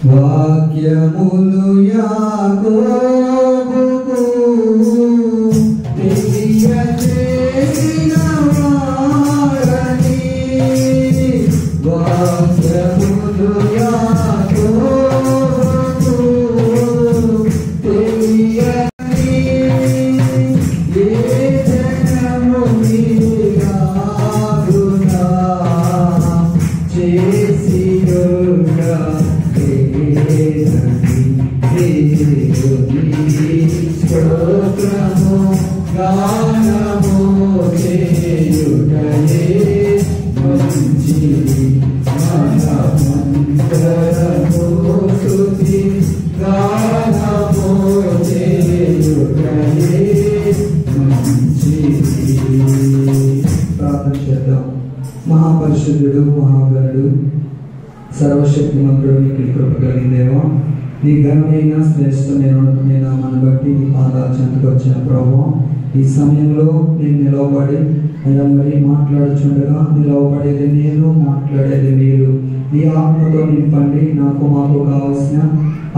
వాక్యములు యాకోబుకు తెలియజేసిన వారని, వాక్యములు యాకోబుకు తెలియని ఏ జనము నీరాగునా చేసియుగా స్తోత్రము గానము చేయుటయే మంచిది, మనమంతరము స్తుతి గానము చేయుటయే మంచిది. ప్రార్థన చేద్దాం. మహాపరిశుద్ధుడు, మహాగణుడు, సర్వశక్తిమంతుడు, నీకు కృప కలిగిన దేవా, నీ ఘనమైన శ్రేష్టమైన మన బట్టి నీ పాదాల చెంతకు వచ్చిన ప్రభువా, ఈ సమయంలో నేను నిలవబడి అయ్యా మరి మాట్లాడుచుండగా నిలవబడేది నేను, మాట్లాడేది మీరు. నీ ఆత్మతో నింపండి. నాకు మాకు కావాల్సిన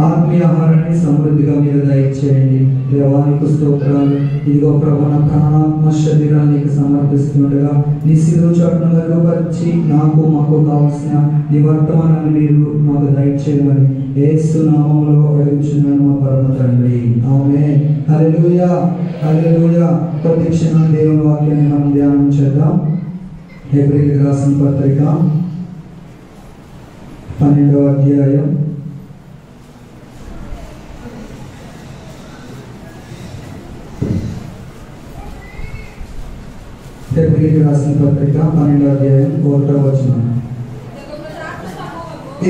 ఆత్మీయ ఆహారాన్ని సమృద్ధిగా మీరు దయచేయండి. దేవానికి స్తోత్రాలు. ఇదిగో ప్రభు, నా ప్రాణాత్మ శరీరానికి సమర్పిస్తుండగా నీ శిలువ చాటును మెరుగుపరిచి నాకు మాకు కావాల్సిన నీ వర్తమానాన్ని మీరు మాకు దయచేయమని యేసు నామములో అడుగుచున్నాను మా పరమ తండ్రి. ఆమేన్. హల్లెలూయా, హల్లెలూయా. కొద్ది క్షణం దేవుని వాక్యాన్ని మనం ధ్యానం చేద్దాం. హెబ్రీయులకు రాసిన పత్రిక 12వ అధ్యాయం 1వ వచనం.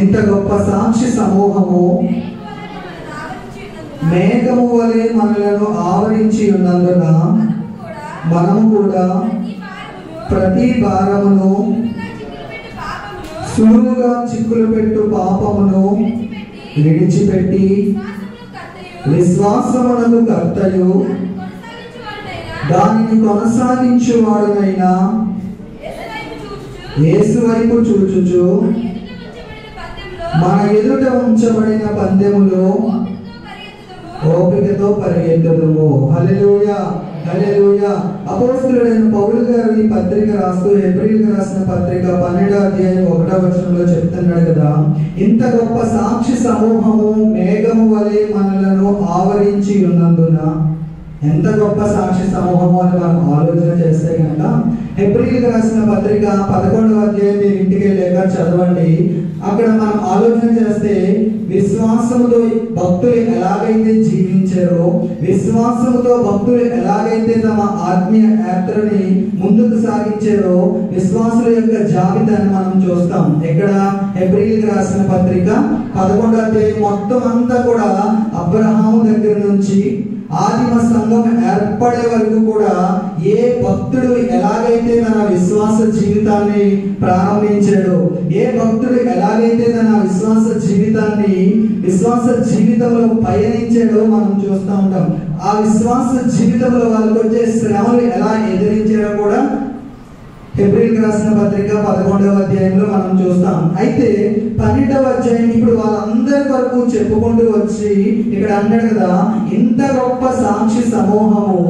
ఇంత గొప్ప సాక్షి సమూహము మేఘము వలె మనలను ఆవరించి ఉన్నందున మనము కూడా ప్రతి భారమును సులువుగా చిక్కులు పెట్టు పాపమును విడిచిపెట్టి విశ్వాసమునకు కర్తయు దానిని కొనసాగించువాడునైనా యేసు వైపు చూచుచు మన ఎదుట ఉంచబడిన పందెములో ఓపికతో పరిగెత్తుదుము. హల్లెలూయా, హల్లెలూయా. అపోస్తలుడైన పౌలు గారు ఈ పత్రిక రాస్తూ హెబ్రీయులకు రాసిన పత్రిక 12వ అధ్యాయం 1వ వచనంలో చెప్తున్నాడు కదా, ఇంత గొప్ప సాక్షి సమూహము మేఘము వలె మనలను ఆవరించి ఉన్నందున. ఎంత గొప్ప సాక్షి సమూహము అని మనం ఆలోచన చేస్తే కనుక హెబ్రీయులకు రాసిన పత్రిక 11వ అధ్యాయం మీరు ఇంటికి వెళ్ళాక చదవండి. అక్కడ మనం ఆలోచన చేస్తే విశ్వాసముతో భక్తులు ఎలాగైతే జీవించారో, విశ్వాసముతో భక్తులు ఎలాగైతే తమ ఆత్మీయ యాత్రని ముందుకు సాగించారో విశ్వాసుల యొక్క జాబితాని మనం చూస్తాం. ఇక్కడ హెబ్రీయులకు రాసిన పత్రిక 11వ అధ్యాయం మొత్తం అంతా కూడా అబ్రహాము దగ్గర నుంచి ఆదిమ సంఘం ఏర్పడే వరకు కూడా ఏ భక్తుడు ఎలాగైతే తన విశ్వాస జీవితాన్ని ప్రారంభించాడో, ఏ భక్తుడు ఎలాగైతే తన విశ్వాస జీవితంలో పయనించాడో మనం చూస్తూ ఉంటాం. ఆ విశ్వాస జీవితంలో వాళ్ళకి వచ్చే శ్రమలు ఎలా ఎదిరించారో కూడా హెబ్రీయులకు రాసిన పత్రిక 11వ అధ్యాయంలో మనం చూస్తాం. అయితే 12వ అధ్యాయం ఇప్పుడు వాళ్ళందరి వరకు చెప్పుకుంటూ వచ్చి ఇక్కడ అన్నాడు కదా, ఇంత గొప్ప సాక్షి సమూహము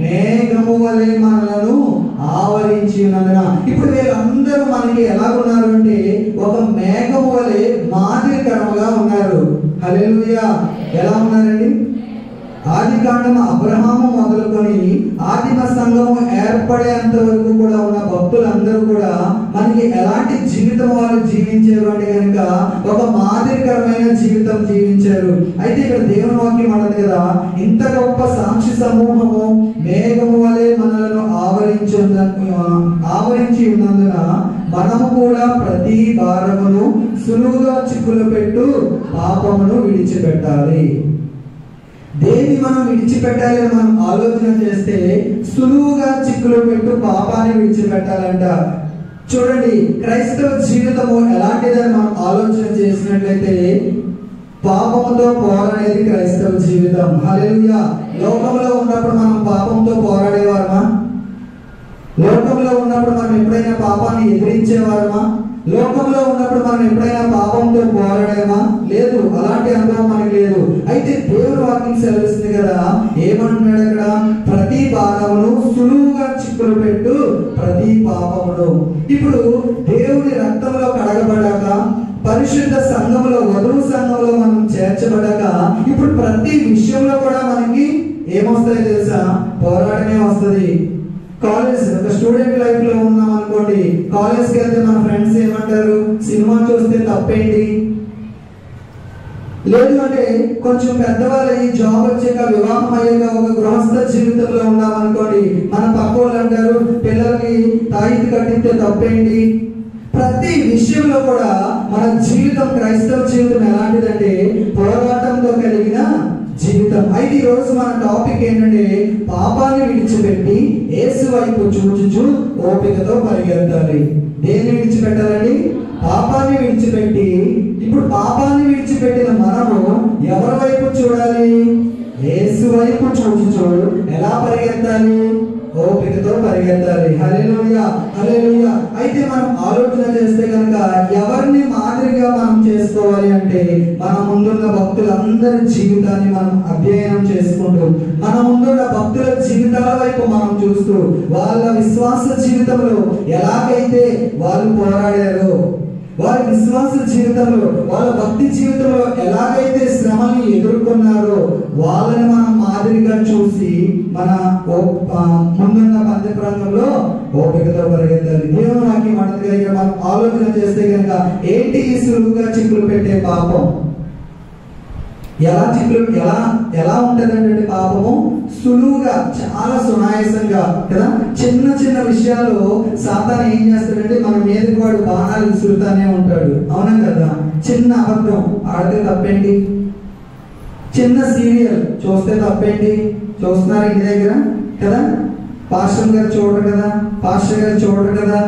మేఘము వలె మనలను ఆవరించి ఉన్నందున. ఇప్పుడు వీళ్ళందరూ మనకి ఎలా ఉన్నారు అంటే ఒక మేఘము వలె మాదిరికరముగా ఉన్నారు. హల్లెలూయా. ఎలా ఉన్నారండి? ఆది కాండము అబ్రహాము మొదలుకొని ఆదిమ సంఘము ఏర్పడేంత వరకు కూడా ఉన్న భక్తులందరూ కూడా మనకి ఎలాంటి జీవితం వాళ్ళు జీవించారు అంటే కనుక ఒక మాదిరికరమైన జీవితం జీవించారు. అయితే ఇక్కడ దేవుని వాక్యం అన్నది కదా, ఇంత గొప్ప సాక్షి సమూహము మేఘము వలె మనలను ఆవరించి ఉన్నందున మనము కూడా ప్రతి భారమును సులువుగా చిక్కులు పెట్టు పాపమును విడిచిపెట్టాలి. దేన్ని మనం విడిచిపెట్టాలి అని మనం ఆలోచన చేస్తే సులువుగా చిక్కులు పెట్టు పాపాన్ని విడిచిపెట్టాలంట. చూడండి, క్రైస్తవ జీవితము ఎలాంటిదని మనం ఆలోచన చేసినట్లయితే పాపముతో పోరాడేది క్రైస్తవ జీవితం. హల్లెలూయా. లోకంలో ఉన్నప్పుడు మనం పాపంతో పోరాడేవారమా? లోకంలో ఉన్నప్పుడు మనం ఎప్పుడైనా పాపాన్ని ఎదిరించేవారమా? లోకంలో ఉన్నప్పుడు మనం ఎప్పుడైనా పాపంతో పోరాడామా? లేదు, అలాంటి అనుభవం మనకి లేదు. అయితే దేవుని వాక్యం సెలవిస్తుంది కదా, ఏమంటున్నాడు అక్కడ? ప్రతి భారమును సులువుగా చిక్కులు పెట్టు ప్రతి పాపమును. ఇప్పుడు దేవుని రక్తంలో కడగబడాక, పరిశుద్ధ సంఘంలో, వధువు సంఘంలో మనం చేర్చబడాక, ఇప్పుడు ప్రతి విషయంలో కూడా మనకి ఏమొస్తాయో తెలుసా? పోరాటమే వస్తుంది. కాలేజ్, ఒక స్టూడెంట్ లైఫ్ లో ఉన్నాం అనుకోండి, కాలేజ్కి వెళ్తే మన ఫ్రెండ్స్ ఏమంటారు? సినిమా చూస్తే తప్పేంటి? లేదు అంటే కొంచెం పెద్దవాళ్ళు ఈ జాబ్ వచ్చాక, వివాహం అయ్యాక ఒక గృహస్థ జీవితంలో ఉన్నాం అనుకోండి, మన పక్క వాళ్ళు అంటారు పిల్లలకి తాయితీ కట్టిస్తే తప్పేంటి? ప్రతి విషయంలో కూడా మన జీవితం, క్రైస్తవ జీవితం ఎలాంటిదంటే పోరాటంతో కలిగిన జీవితం. అయితే ఈ రోజు మన టాపిక్ ఏంటంటే పాపాన్ని విడిచిపెట్టి యేసు వైపు చూచుచు ఓపికతో పరిగెత్తాలి. దేన్ని విడిచిపెట్టాలండి? పాపాన్ని విడిచిపెట్టి. ఇప్పుడు పాపాన్ని విడిచిపెట్టిన మనము ఎవరి వైపు చూడాలి? యేసు వైపు చూచుచు ఎలా పరిగెత్తాలి? ఓపికతో పరిగెత్తాలి. హల్లెలూయా, హల్లెలూయా. అయితే మనం ఆలోచన చేస్తే కనుక ఎవరిని మాదిరిగా మనం చేసుకోవాలి అంటే, మన ముందున్న భక్తులందరి జీవితాన్ని మనం అధ్యయనం చేసుకుంటూ, మన ముందున్న భక్తుల జీవితాల వైపు మనం చూస్తూ, వాళ్ళ విశ్వాస జీవితంలో ఎలాగైతే వాళ్ళు పోరాడారో, వారి విశ్వాస జీవితంలో, వాళ్ళ భక్తి జీవితంలో ఎలాగైతే శ్రమని ఎదుర్కొన్నారో, వాళ్ళని మనం మాదిరిగా చూసి మన ముందున్న మధ్య ప్రాంతంలో ఓపికతో పరిగెత్తాలి. దేవుని వాక్యం అంటది కనుక మనం ఆలోచన చేస్తే కనుక ఏంటి ఈ సులువుగా చిక్కులు పెట్టే పాపం? ఎలా ఉంటదంటే పాపము సులువుగా, చాలా సునాయాసంగా కదా. చిన్న చిన్న విషయాల్లో సాతాను ఏం చేస్తాడంటే మన మీదకి వాడు బాణాలు విసురుతానే ఉంటాడు. అవునా కదా? చిన్న అబద్ధం ఆడితే తప్పేంటి? చిన్న సీరియల్ చూస్తే తప్పేంటి? చూస్తున్నారు ఇంటి దగ్గర కదా, పాస్టర్ గారు చూడరు కదా, పాస్టర్ గారు చూడరు కదా.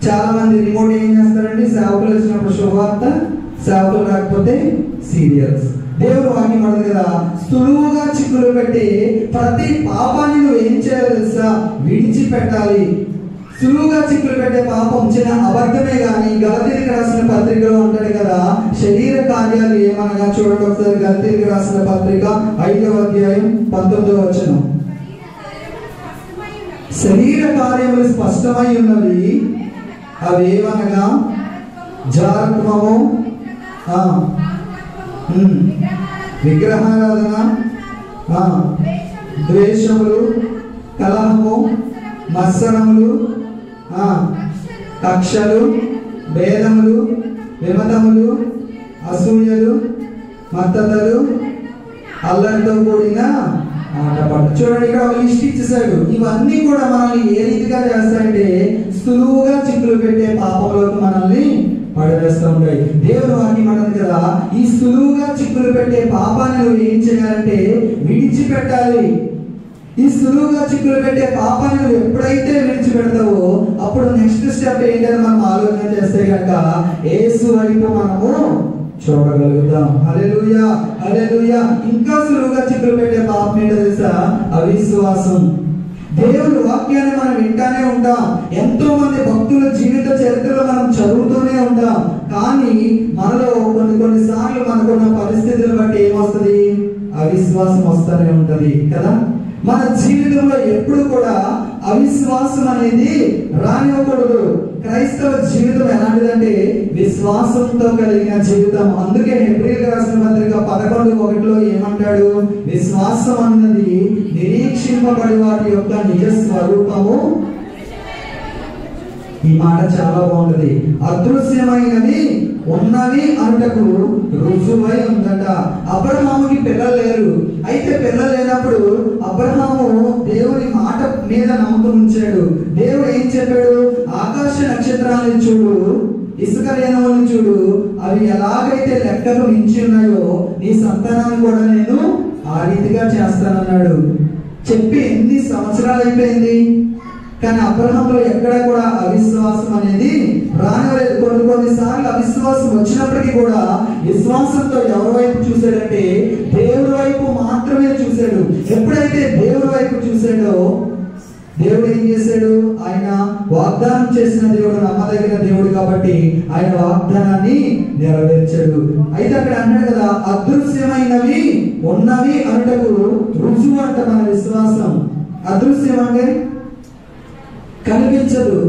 చాలా మంది రిమోట్ ఏం చేస్తారండి? సేవకులు వచ్చినప్పుడు శుభవార్త, సేవకులు రాకపోతే సీరియల్స్. దేవుడు వాక్యం అన్నది కదా, సులువుగా చిక్కులు పెట్టి ప్రతి పాపాన్ని నువ్వు ఏం చేయాలి తెలుసా? విడిచిపెట్టాలి. సులువుగా చిక్కులు పెట్టే పాపం చిన్న అబద్ధమే గాని, గలతీయులకు రాసిన పత్రికలో ఉంటాడు కదా, శరీర కార్యాలు ఏమనగా చూడండి ఒకసారి. గలతీయులకు రాసిన పత్రిక 5వ అధ్యాయం 19వ వచనం. శరీర కార్యములు స్పష్టమై ఉన్నవి, అవేమనగా జారత్వము, విగ్రహారాధన, ద్వేషములు, కలహము, మత్సరములు, కక్షలు, భేదములు, విమతములు, అసూయలు, మత్తతలు, అల్లరితో కూడిన ఆటపాట. చూడండి, ఇక్కడ ఒక లిస్ట్ ఇచ్చేసాడు. ఇవన్నీ కూడా మనల్ని ఏ రీతిగా చేస్తాయంటే సులువుగా చిక్కులు పెట్టే పాపంలోకి మనల్ని పడవేస్తూ ఉంటాయి. దేవుని వాక్యం అన్నది కదా, ఈ సులువుగా చిక్కులు పెట్టే పాపాన్ని నువ్వు ఏం చేయాలంటే విడిచిపెట్టాలి. ఈ సులువుగా చిక్కులు పెట్టే పాపాన్ని నువ్వు ఎప్పుడైతే విడిచిపెడతావో అప్పుడు నెక్స్ట్ స్టెప్ ఏంటని మనం ఆలోచన చేస్తే కనుక యేసు వైపు మనము చూడగలుగుతాం. హల్లెలూయా, హల్లెలూయా. ఇంకా సులువుగా చిక్కులు పెట్టే పాపం ఏంటో తెలుసా? అవిశ్వాసం. దేవుని వాక్యాన్ని మనం వింటానే ఉంటాం, ఎంతో మంది భక్తుల జీవిత చరిత్రలో మనం చదువుతూనే ఉంటాం. కానీ మనలో కొన్నిసార్లు మనకున్న పరిస్థితులను బట్టి ఏమొస్తుంది? అవిశ్వాసం వస్తూనే ఉంటది కదా. మన జీవితంలో ఎప్పుడు కూడా అవిశ్వాసం అనేది రానివ్వకూడదు. క్రైస్తవ జీవితం ఎలాంటిదంటే విశ్వాసంతో కలిగిన జీవితం. అందుకే హెబ్రీయులకు రాసిన పత్రిక 11:1 ఏమంటాడు? విశ్వాసం అన్నది నిరీక్షింపబడి వాటి యొక్క నిజ స్వరూపము. ఈ మాట చాలా బాగుంటది. అదృశ్యమైనవి ఉన్నవి అంటకు రుజువై ఉందట. అబ్రహాముకి పిల్లలు లేరు. అయితే పిల్లలు లేనప్పుడు అబ్రహాము దేవుని మాట మీద నమ్మకం ఉంచాడు. దేవుడు ఏం చెప్పాడు? ఆకాశ నక్షత్రాలను చూడు, ఇసుక రేణువులను చూడు, అవి ఎలాగైతే లెక్కకు మించి ఉన్నాయో నీ సంతానాన్ని కూడా నేను ఆ రీతిగా చేస్తానన్నాడు. చెప్పి ఎన్ని సంవత్సరాలు అయిపోయింది, కానీ అబ్రహాంలో ఎక్కడ కూడా అవిశ్వాసం అనేది రానివ్వలేదు. కొన్నిసార్లు అవిశ్వాసం వచ్చినప్పటికీ కూడా విశ్వాసంతో ఎవరి వైపు చూశాడంటే దేవుడి వైపు మాత్రమే చూశాడు. ఎప్పుడైతే దేవుడి వైపు చూశాడో దేవుడు ఏం చేశాడు? ఆయన వాగ్దానం చేసిన దేవుడు నమ్మదగిన దేవుడు కాబట్టి ఆయన వాగ్దానాన్ని నెరవేర్చాడు. అయితే అక్కడ అన్నాడు కదా, అదృశ్యమైనవి ఉన్నవి అనుటకు రుజువు అంట మన విశ్వాసం. అదృశ్యం అంటే కనిపించదు.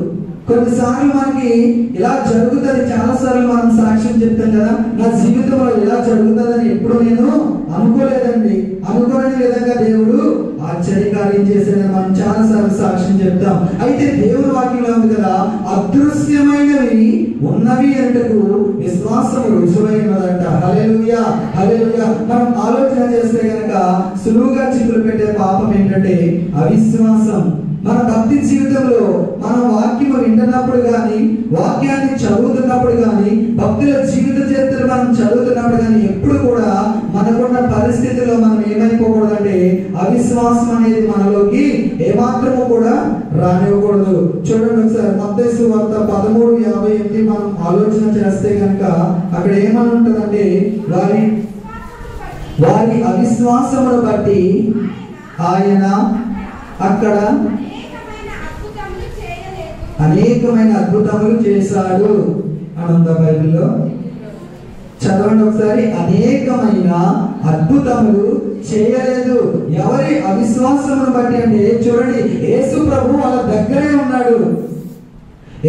కొన్నిసార్లు మనకి ఇలా జరుగుతుంది, చాలా సార్లు మనం సాక్ష్యం చెప్తాం కదా, నా జీవితంలో ఇలా జరుగుతుందని ఎప్పుడు నేను అనుకోలేదండి, అనుకోని విధంగా దేవుడు ఆశ్చర్యకార్యం చేశాడని మనం చాలా సార్లు సాక్ష్యం చెప్తాం. అయితే దేవుడు వాక్యంలో ఉంది కదా, అదృశ్యమైనవి ఉన్నవి అంటకు విశ్వాసం రుజువైనదంట. హల్లెలూయా, హల్లెలూయా. మనం ఆలోచన చేస్తే గనక సులువుగా చిక్కులు పెట్టే పాపం ఏంటంటే అవిశ్వాసం. మన భక్తి జీవితంలో మనం వాక్యం వింటున్నప్పుడు కానీ, వాక్యాన్ని చదువుతున్నప్పుడు కానీ, భక్తుల జీవిత చరిత్ర మనం చదువుతున్నప్పుడు కానీ ఎప్పుడు కూడా మనకున్న పరిస్థితిలో మనం ఏమైపోకూడదంటే అవిశ్వాసం అనేది మనలోకి ఏమాత్రము కూడా రానివ్వకూడదు. చూడండి ఒకసారి మత్తయి సువార్త 13:58 మనం ఆలోచన చేస్తే కనుక అక్కడ ఏమని ఉంటుందంటే, వారి అవిశ్వాసమును బట్టి ఆయన అక్కడ అనేకమైన అద్భుతములు చేశాడు అనంత బైబిల్లో. చదవండి ఒకసారి, అనేకమైన అద్భుతములు చేయలేదు. ఎవరి అవిశ్వాసమును బట్టి అంటే చూడండి, యేసు ప్రభు వాళ్ళ దగ్గరే ఉన్నాడు,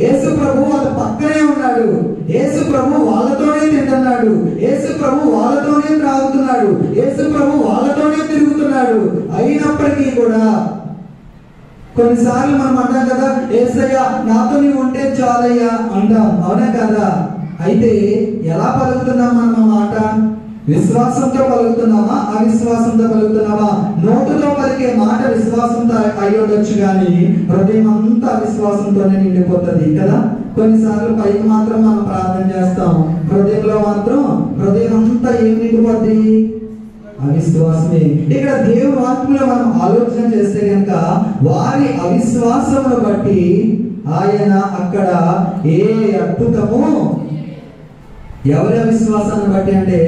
యేసు ప్రభు వాళ్ళ పక్కనే ఉన్నాడు, యేసు ప్రభు వాళ్ళతోనే తింటున్నాడు, యేసు ప్రభు వాళ్ళతోనే త్రాగుతున్నాడు, యేసు ప్రభు వాళ్ళతోనే తిరుగుతున్నాడు. అయినప్పటికీ కూడా కొన్నిసార్లు మనం అంటాం కదా, యేసయ్యా నాతో నీవు ఉంటే చాలయ్యా అంటాం, అవునా కదా? అయితే ఎలా పలుకుతున్నాం మనం ఆ మాట? విశ్వాసంతో పలుకుతున్నామా, అవిశ్వాసంతో పలుకుతున్నామా? నోటుతో పలికే మాట విశ్వాసంతో అయి ఉండొచ్చు కానీ హృదయం అంతా అవిశ్వాసంతోనే నిండిపోతుంది కదా. కొన్నిసార్లు పైకి మాత్రం మనం ప్రార్థన చేస్తాం, హృదయంలో మాత్రం హృదయం అంతా ఏం నిండిపోద్ది? అవిశ్వాసమే. ఇక్కడ దేవుని వాక్యంలో మనం ఆలోచన చేస్తే కనుక వారి అవిశ్వాసమును బట్టి ఆయన అక్కడ ఏ అద్భుతము, ఎవరి అవిశ్వాసాన్ని బట్టి అంటే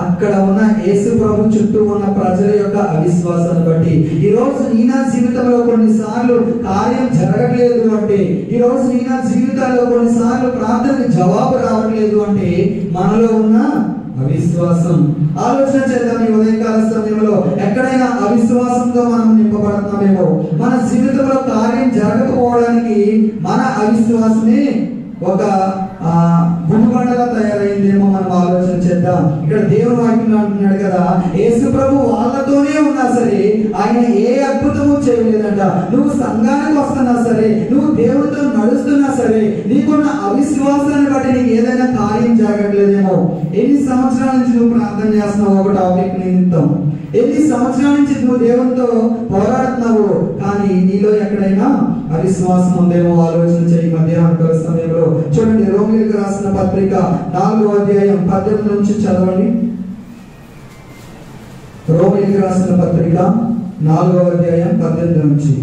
అక్కడ ఉన్న యేసు ప్రభు చుట్టూ ఉన్న ప్రజల యొక్క అవిశ్వాసాన్ని బట్టి. ఈ రోజు నీ నా జీవితంలో కొన్నిసార్లు కార్యం జరగట్లేదు అంటే, ఈ రోజు నీ నా జీవితాల్లో కొన్నిసార్లు ప్రార్థనకి జవాబు రావట్లేదు అంటే మనలో ఉన్న అవిశ్వాసం. ఆలోచన చేద్దాం, ఈ ఉదయకాల సమయంలో ఎక్కడైనా అవిశ్వాసంతో మనం నింపబడుతున్నామేమో, మన జీవితంలో కార్యం జరగకపోవడానికి మన అవిశ్వాసమే ఒక గుణబండలా తయారైందేమో మనం ఆలోచన చేద్దాం. ఇక్కడ దేవుని వాక్యంలో అంటున్నాడు కదా, యేసు ప్రభు వాళ్ళతోనే ఉన్నా సరే ఆయన ఏ అద్భుతము చేయలేదంట. నువ్వు సంఘానికి వస్తున్నా సరే, నువ్వు దేవుడితో నడుస్తున్నా సరే, నీకున్న అవిశ్వాసాన్ని బట్టి నీకు ఏదైనా కార్యం జరగట్లేదేమో. ఎన్ని సంవత్సరాల నుంచి నువ్వు ప్రార్థన చేస్తున్నావు ఒక టాపిక్ నిమిత్తం, ఎన్ని సంవత్సరాల నుంచి నువ్వు దేవునితో పోరాడుతున్నావు, కానీ నీలో ఎక్కడైనా అవిశ్వాసం ఉందేమో ఆలోచన చేయి. మధ్యాహ్న సమయంలో చూడండి, రోమీయులకు రాసిన పత్రిక 4వ అధ్యాయం 18 నుంచి చదవండి. రోమీయులకు రాసిన పత్రిక 4వ అధ్యాయం 18 నుంచి.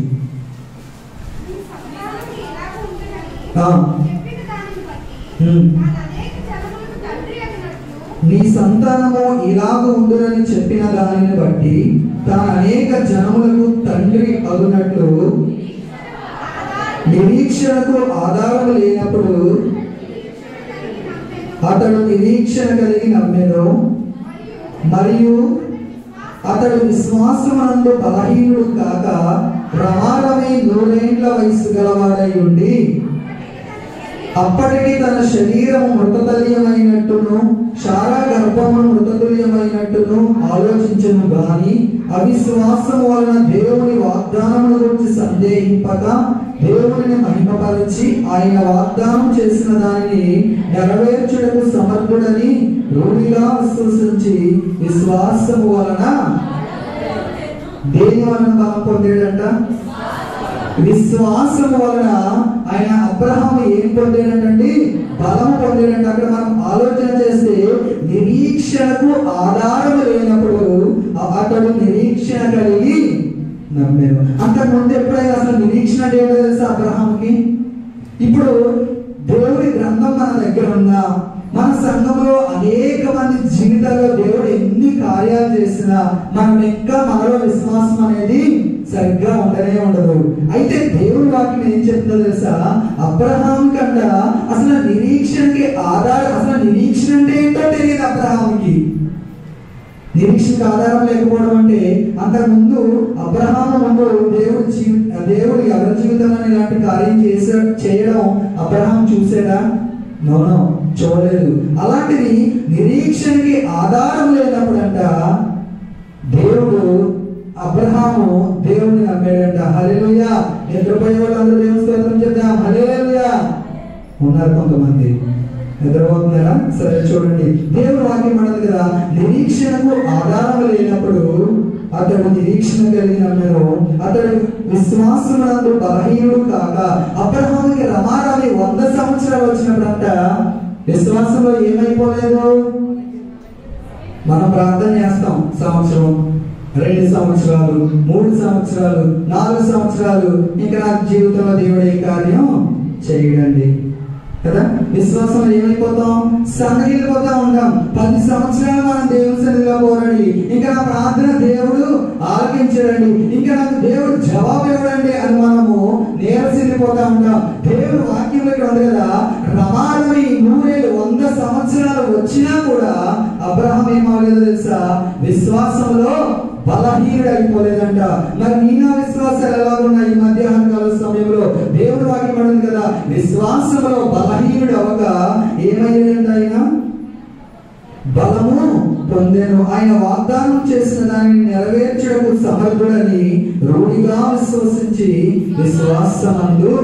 నీ సంతానము ఇలాగ ఉండునని చెప్పిన దానిని బట్టి తాను అనేక జనములకు తండ్రి అగునట్లు నిరీక్షణకు ఆధారం లేనప్పుడు అతడు నిరీక్షణ కలిగి నమ్మెను, మరియు అతడు విశ్వాసమందు బలహీనుడు కాక ప్రమాదమై 100 ఏండ్ల వయసు గలవాడై ఉండి అప్పటికి తన శరీరము మృతతుల్యమైనట్టును శారా గర్భము మృతతుల్యమైనట్టును ఆలోచించను గాని అవిశ్వాసము వలన దేవుని వాగ్దానముల గురించి సందేహింపక దేవుని మహిమపరిచి ఆయన వాగ్దానం చేసిన దానిని నెరవేర్చుటకు సమర్థుడని రూఢిగా విశ్వసించి విశ్వాసము వలన దేని వలన బలం పొందాడంట? విశ్వాసము వలన ఆయన అబ్రహాము ఏం పొందాడంటే బలము పొందాడంట. అక్కడ మనం ఆలోచన చేస్తే నిరీక్షణకు ఆధారం లేనప్పుడు అతడు నిరీక్షణ కలిగి నమ్మాడు. అంతకుముందు ఎప్పుడైనా అసలు నిరీక్షణ ఏంటో తెలుసా అబ్రహాంకి? ఇప్పుడు దేవుడి గ్రంథం మన దగ్గర ఉన్నా, మన సంఘంలో అనేక మంది జీవితాల్లో దేవుడు ఎన్ని కార్యాలు చేసినా మనం ఇంకా మనలో విశ్వాసం అనేది సరిగ్గా ఉండనే ఉండదు. అయితే దేవుడి వాక్యం ఏం చెప్తుందో తెలుసా? అబ్రహాం కన్నా అసలు నిరీక్షణకి ఆధారం, అసలు నిరీక్షణ అంటే ఏంటో తెలియదు అబ్రహాంకి. నిరీక్షణకు ఆధారం లేకపోవడం అంటే, అంతకుముందు అబ్రహాము ముందు దేవుడు ఎవరి జీవితంలో ఇలాంటి కార్యం చేయడం అబ్రహాం చూసాడా? నో, చూడలేదు. అలాంటిది నిరీక్షణకి ఆధారం లేనప్పుడంట దేవుడు అబ్రహాము దేవుడిని నమ్మాడంట. హల్లెలూయా. నిద్రపోయే వాళ్ళందరూ దేవుని స్తోత్రం చెప్తాం. హల్లెలూయా. ఉన్నారు కొంతమంది, నిద్రపోతున్నారా? సరే చూడండి, దేవుడు వాక్యం అన్నది కదా, నిరీక్షణకు ఆధారం లేనప్పుడు అతడు నిరీక్షణ కలిగినను అతడు విశ్వాసమునందు బలహీనుడు కాక. అబ్రహాముకి రమారమి 100 సంవత్సరాలు వచ్చినప్పుడంట విశ్వాసంలో ఏమైపోలేదు. మనం ప్రార్థన చేస్తాం సంవత్సరం, 2 సంవత్సరాలు, 3 సంవత్సరాలు, 4 సంవత్సరాలు, ఇంకా నాకు జీవితంలో దేవుడు ఏ కార్యం చేయడండి కదా. విశ్వాసంలో ఏమైపోతాం? సన్నగిలిపోతా ఉంటాం. 10 సంవత్సరాలు మనం దేవుని సన్నిధిలో పోరాడి, ఇంకా నా ప్రార్థన దేవుడు ఆలకించడండి, ఇంకా నాకు దేవుడు జవాబు ఇవ్వడండి అని మనము నీరసిల్లిపోతా ఉంటాం. దేవుడు వాక్యంలో ఇక్కడ ఉంది కదా, రమారమి 100 సంవత్సరాలు వచ్చినా కూడా అబ్రహాం ఏమవలేదో తెలుసా? విశ్వాసంలో బలహీనుడు అయిపోలేదంట. మరి నీ నా విశ్వాసాలు ఎలా ఉన్నాయి ఈ మధ్యాహ్న కాల సమయంలో? దేవుడు వాక్యం అన్నది కదా, విశ్వాసంలో బలహీనుడు అవగా ఏమయ్యాడంట? ఆయన బలము పొందెను. ఆయన వాగ్దానం చేసిన దానిని నెరవేర్చడము సమర్థుడని రూఢిగా విశ్వసించి విశ్వాసమందు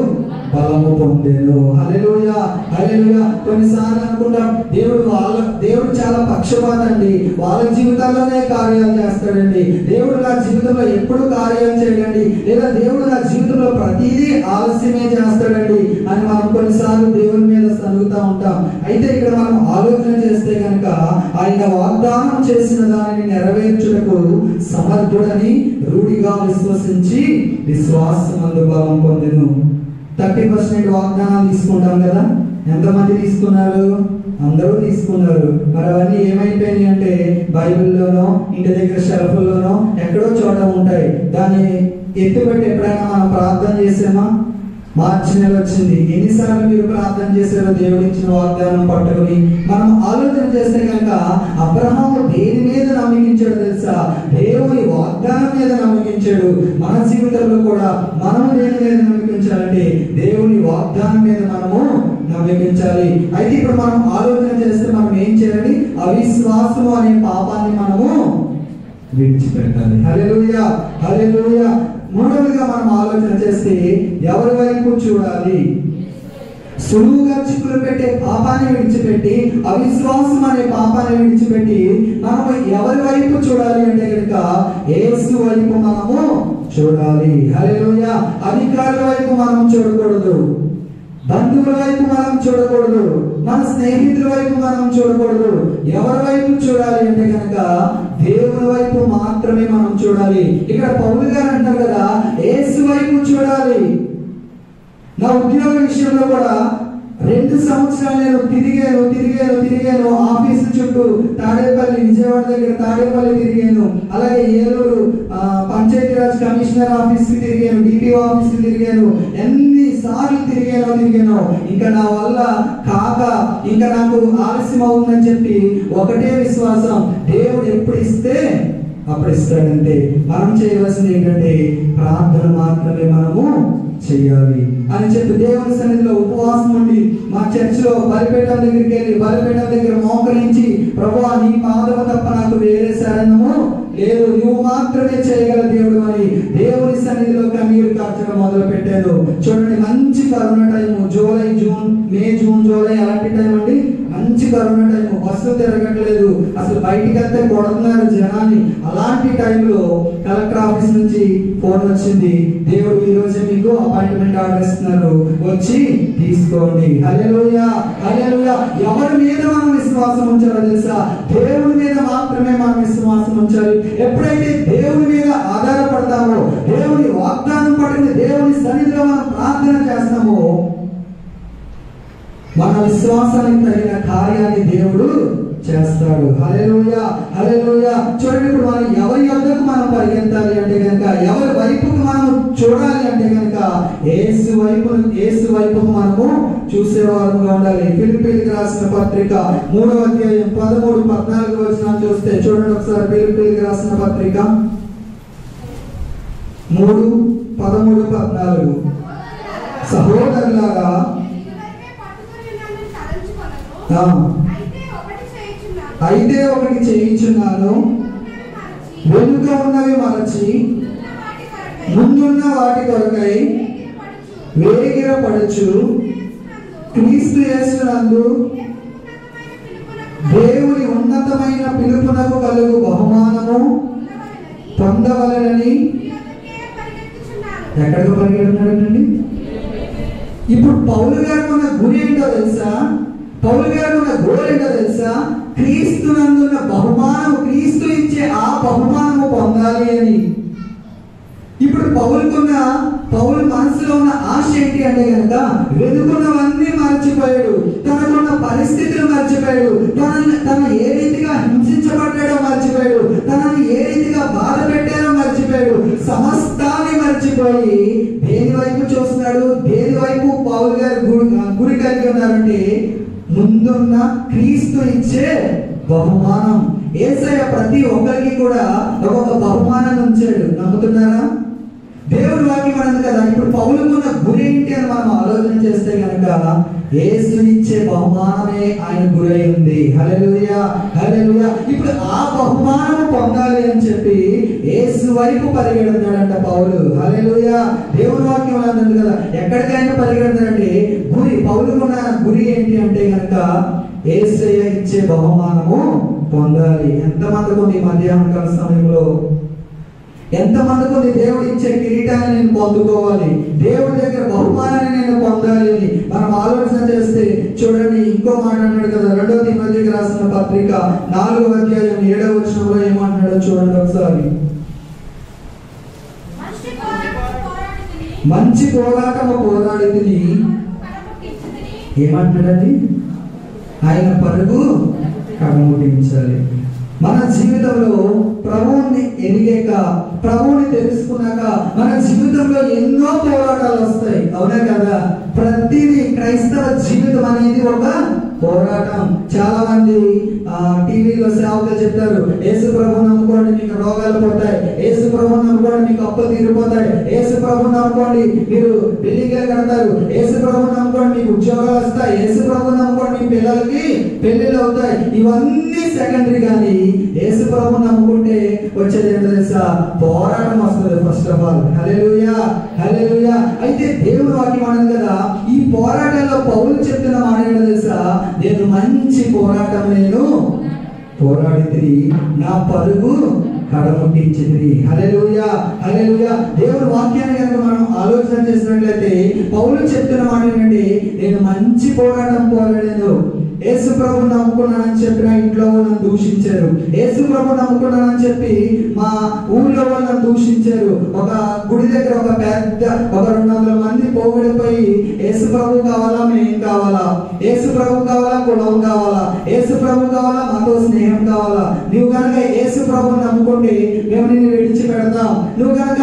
బలము పొందెను. హల్లెలూయా, హల్లెలూయా. కొన్నిసార్లు అనుకుంటాం దేవుడు చాలా పక్షపాతండి, వాళ్ళ జీవితాల్లోనే కార్యాలు చేస్తాడండి, దేవుడు నా జీవితంలో ఎప్పుడు కార్యాలు చేయడండి, లేదా దేవుడు నా జీవితంలో ప్రతిదీ ఆలస్యమే చేస్తాడండి అని మనం కొన్నిసార్లు దేవుని మీద సనుగుతా ఉంటాం. అయితే ఇక్కడ మనం ఆలోచన చేస్తే కనుక ఆయన వాగ్దానం చేసిన దానిని నెరవేర్చుటకు సమర్థుడని రూఢిగా విశ్వసించి విశ్వాసమందు బలం పొందెను. 30% వాగ్దానాలు తీసుకుంటాం కదా, ఎంతమంది తీసుకున్నారు? అందరూ తీసుకున్నారు. మరి అవన్నీ ఏమైపోయినాయి అంటే బైబిల్లోనో ఇంటి దగ్గర షెల్ఫ్లోనో ఎక్కడో చోట ఉంటాయి. దాన్ని ఎత్తుపెట్టి ఎప్పుడైనా మనం ప్రార్థన చేసామా? మార్చి నెల వచ్చింది, ఎన్నిసార్లు మీరు ప్రార్థన చేశారో దేవుడు ఇచ్చిన వాగ్దానం పట్టుకుని? మనం ఆలోచన చేస్తే కనుక అబ్రహాము దేని మీద నమ్మకించాడు తెలుసా? దేవుని వాగ్దానం మీద నమ్మకించాడు. మన జీవితంలో కూడా మనము దేని మీద నమ్మకించాలంటే దేవుని వాగ్దానం మీద మనము నమ్మకించాలి. అయితే ఇప్పుడు మనం ఆలోచన చేస్తే మనం ఏం చేయాలి? అవిశ్వాసము అనే పాపాన్ని మనము విడిచిపెట్టాలి. హల్లెలూయా, హల్లెలూయా. మూడవదిగా మనం ఆలోచన చేస్తే ఎవరి వైపు చూడాలి? సులువుగా చిక్కులు పెట్టే పాపాన్ని విడిచిపెట్టి, అవిశ్వాసం అనే పాపాన్ని విడిచిపెట్టి మనము ఎవరి వైపు చూడాలి అంటే కనుక యేసు వైపు మనము చూడాలి. హల్లెలూయా. అధికారుల వైపు మనం చూడకూడదు, బంధువుల వైపు మనం చూడకూడదు, మన స్నేహితుల వైపు మనం చూడకూడదు. ఎవరి వైపు చూడాలి అంటే కనుక దేవుని వైపు మాత్రమే మనం చూడాలి. ఇక్కడ పౌలు గారు అంటారు కదా, యేసు వైపు చూడాలి. నా ఉద్యోగ విషయంలో కూడా 2 సంవత్సరాలు నేను తిరిగాను ఆఫీసు చుట్టూ, తాడేపల్లి, విజయవాడ దగ్గర తాడేపల్లి తిరిగాను, అలాగే ఏలూరు పంచాయతీరాజ్ కమిషనర్ ఆఫీస్కి తిరిగాను, డిపిఓ ఆఫీస్కి తిరిగాను, ఎన్నిసార్లు తిరిగాను. ఇంకా నా వల్ల కాక, ఇంకా నాకు ఆలస్యం అవుతుందని చెప్పి ఒకటే విశ్వాసం, దేవుడు ఎప్పుడు ఇస్తే అప్పుడు ఇస్తాడంటే. మనం చేయవలసింది ఏంటంటే ప్రార్థన మాత్రమే మనము చెయ్యాలి అని చెప్పి దేవుని సన్నిధిలో ఉపవాసం ఉండి, మా చర్చిలో బలిపీఠం దగ్గరికి వెళ్ళి బలిపీఠం దగ్గర మోకరించి, ప్రభువా నీ పాదము తప్ప నాకు వేరే శరణము లేదు, నువ్వు మాత్రమే చేయగల దేవుడు అని దేవుని సన్నిధిలో కన్నీరు కార్చడం మొదలు పెట్టాను. చూడండి, మంచి corona time, May June July అలాంటి టైం అండి. మంచి కరోనా టైము, బస్సులు తిరగట్లేదు, అసలు బయటికి వెళ్తే కొడుతున్నారు జనాన్ని. అలాంటి టైంలో కలెక్టర్ ఆఫీస్ నుంచి ఫోన్ వచ్చింది, దేవుడు ఈ రోజే మీకు అపాయింట్మెంట్ ఆర్డర్ ఇస్తున్నారు, వచ్చి తీసుకోండి. హల్లెలూయా, హల్లెలూయా. ఎవరి మీద మనం విశ్వాసం ఉంచాలో తెలుసా? దేవుని మీద మాత్రమే మనం విశ్వాసం ఉంచాలి. ఎప్పుడైతే దేవుని మీద ఆధారపడతామో, దేవుని వాగ్దానం పడింది, దేవుని సన్నిధిలో మనం ప్రార్థన చేస్తామో, మన విశ్వాసానికి తగిన కార్యాన్ని దేవుడు చేస్తాడు. హల్లెలూయా, హల్లెలూయా. చూడండి, ఇప్పుడు మనం ఎవరి యొద్దకు మనం పరిగెత్తాలి అంటే కనుక, ఎవరి వైపుకు మనం చూడాలి అంటే కనుక యేసు వైపుకు మనము చూసేవారుగా ఉండాలి. ఫిలిప్పీయులకు రాసిన పత్రిక 3వ అధ్యాయం 13, 14 వచనాలు చూస్తే చూడండి ఒకసారి. ఫిలిప్పీయులకు రాసిన పత్రిక 3, 13, 14. సహోదరులారా, అయితే ఒకటి చేయించున్నాను, వెనుక ఉన్నవి మరచి ముందున్న వాటి కొరకై వేగిరపడుచు క్రీస్తు యేసునందు దేవుని ఉన్నతమైన పిలుపునకు కలుగు బహుమానము పొందవలెనని. ఎక్కడికి పరిగెడుతున్నాడండి? ఇప్పుడు పౌలు గారికి ఉన్న గురి ఏంటో తెలుసా? పౌలు గారికి ఉన్న గోల్ ఏంటో తెలుసా? క్రీస్తునందున్న బహుమానం, క్రీస్తు ఇచ్చే ఆ బహుమానము పొందాలి అని. ఇప్పుడు పౌలు మనసులో ఉన్న ఆశ ఏంటి అంటే కనుక, వెనుకున్నవన్నీ మర్చిపోయాడు, తనకున్న పరిస్థితులు మర్చిపోయాడు, తను ఏ రీతిగా హింసించబడ్డాడో మర్చిపోయాడు, తనని ఏ రీతిగా బాధ పెట్టారో మర్చిపోయాడు. సమస్తాన్ని మర్చిపోయి దేని వైపు చూస్తున్నాడు? దేని వైపు పౌలు గారు గురి కలిగి ఉన్నారంటే, ముందున్న క్రీస్తు ఇచ్చే బహుమానం. యేసయ్య ప్రతి ఒక్కరికి కూడా ఒక్కొక్క బహుమానాన్ని ఉంచాడు. నమ్ముతున్నారా? దేవుడి వాక్యం అన్నది కదా. ఇప్పుడు పౌలుకున్న గురి ఏంటి అని మనం ఆలోచన చేస్తే కనుక, యేసు ఇచ్చే బహుమానమే ఆయన గురై ఉంది. హల్లెలూయా, హల్లెలూయా. ఇప్పుడు ఆ బహుమానం పొందాలి అని చెప్పి యేసు వైపు పరిగెడుతున్నాడంట పౌలు. హల్లెలూయా. దేవుడి వాక్యం అన్నది కదా, ఎక్కడికైనా పరిగెడుతున్నాడంటే గురి. పౌలుకున్న గురి ఏంటి అంటే కనుక, యేసయ్య ఇచ్చే బహుమానము పొందాలి. ఎంతమందికి ఉంది మధ్యాహ్న కాల సమయంలో? ఎంతమందికి ఉంది దేవుడు ఇచ్చే కిరీటాన్ని నేను పొందుకోవాలి, దేవుడి దగ్గర బహుమానాన్ని నేను పొందాలి అని మనం ఆలోచన చేస్తే చూడండి, ఇంకో మాట అన్నాడు కదా. 2వ తిమోతికి రాసిన పత్రిక 4వ అధ్యాయం 7వ వచనంలో ఏమంటున్నాడో చూడండి ఒకసారి. మంచి పోరాటము పోరాడితిని. ఏమంటున్నాడండి? ఆయన పరుగు కడముట్టించాలి. మన జీవితంలో ప్రభువుని ఎరిగాక, ప్రభువుని తెలుసుకున్నాక మన జీవితంలో ఎన్నో పోరాటాలు వస్తాయి. అవునా కదా? ప్రతిదీ క్రైస్తవ జీవితం అనేది ఒక పోరాటం. చాలా మంది టీవీలో సేవకులు చెప్తారు, యేసు ప్రభువుని నమ్ముకోండి మీకు రోగాలు పోతాయి, యేసు ప్రభువుని నమ్ముకోండి మీకు అప్పులు తీరిపోతాయి, యేసు ప్రభువుని నమ్ముకోండి మీరు బిల్డింగ్లు కడతారు, యేసు ప్రభువుని నమ్ముకోండి మీకు ఉద్యోగాలు వస్తాయి, యేసు ప్రభువుని నమ్ముకోండి మీ పిల్లలకి పెళ్లిళ్ళు అవుతాయి. ఇవన్నీ సెకండరీ. కానీ యేసు ప్రభువుని నమ్ముకుంటే వచ్చేది ఏంటో తెలుసా? పోరాటం వస్తుంది ఫస్ట్ ఆఫ్ ఆల్. హల్లెలూయా, హల్లెలూయా. అయితే దేవుడు వాక్యం అన్నది కదా, ఈ పోరాటంలో పౌలు చెప్తున్న మాట ఏంటో తెలుసా? నేను మంచి పోరాటం నేను పోరాడితిని, నా పరుగు కడముట్టించింది. హల్లెలూయా, హల్లెలూయా. దేవుడి వాక్యాన్ని కనుక మనం ఆలోచన చేసినట్లయితే పౌలు చెప్తున్న మాట ఏంటంటే, నేను మంచి పోరాటం పోరాడాను. యేసు ప్రభువుని నమ్ముకున్నానని చెప్పి నా ఇంట్లో వాళ్ళని దూషించారు, యేసు ప్రభువుని నమ్ముకున్నానని చెప్పి మా ఊళ్ళో వాళ్ళని దూషించారు. ఒక గుడి దగ్గర ఒక 200 మంది పోగొడిపోయి, యేసు ప్రభు కావాలా, మేం కావాలా, యేసు ప్రభు కావాలా, కులం కావాలా, యేసు ప్రభు కావాలా, మాతో స్నేహం కావాలా, నువ్వు కనుక యేసు ప్రభువుని నమ్ముకుంటే మేము నిన్ను విడిచిపెడతాం, నువ్వు కనుక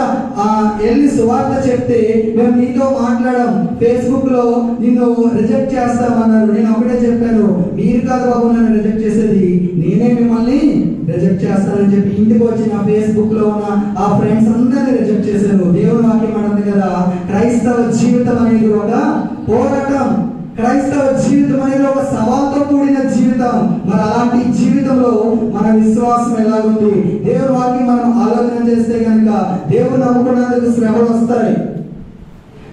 వెళ్ళి సువార్త చెప్తే మేము నీతో మాట్లాడడం, ఫేస్బుక్ లో నిన్ను రిజెక్ట్ చేస్తామన్నారు. నేను ఒకటే చెప్పాను, మీరు కాదు బాబు నన్ను రిజెక్ట్ చేసేది, నేనే మిమ్మల్ని రిజెక్ట్ చేస్తానని చెప్పి ఇంటికి వచ్చి నా ఫేస్బుక్ లో ఉన్న ఆ ఫ్రెండ్స్ అందరినీ రిజెక్ట్ చేశారు. దేవుని వాక్యం అన్నది కదా, క్రైస్తవ జీవితం అనేది ఒక పోరాటం, క్రైస్తవ జీవితం అనేది ఒక సవాల్తో కూడిన జీవితం. మరి అలాంటి జీవితంలో మన విశ్వాసం ఎలా ఉంది? దేవుని వాక్యం మనం ఆలోచన చేస్తే కనుక, దేవుని నమ్ముకున్నందుకు శ్రమలు వస్తాయి,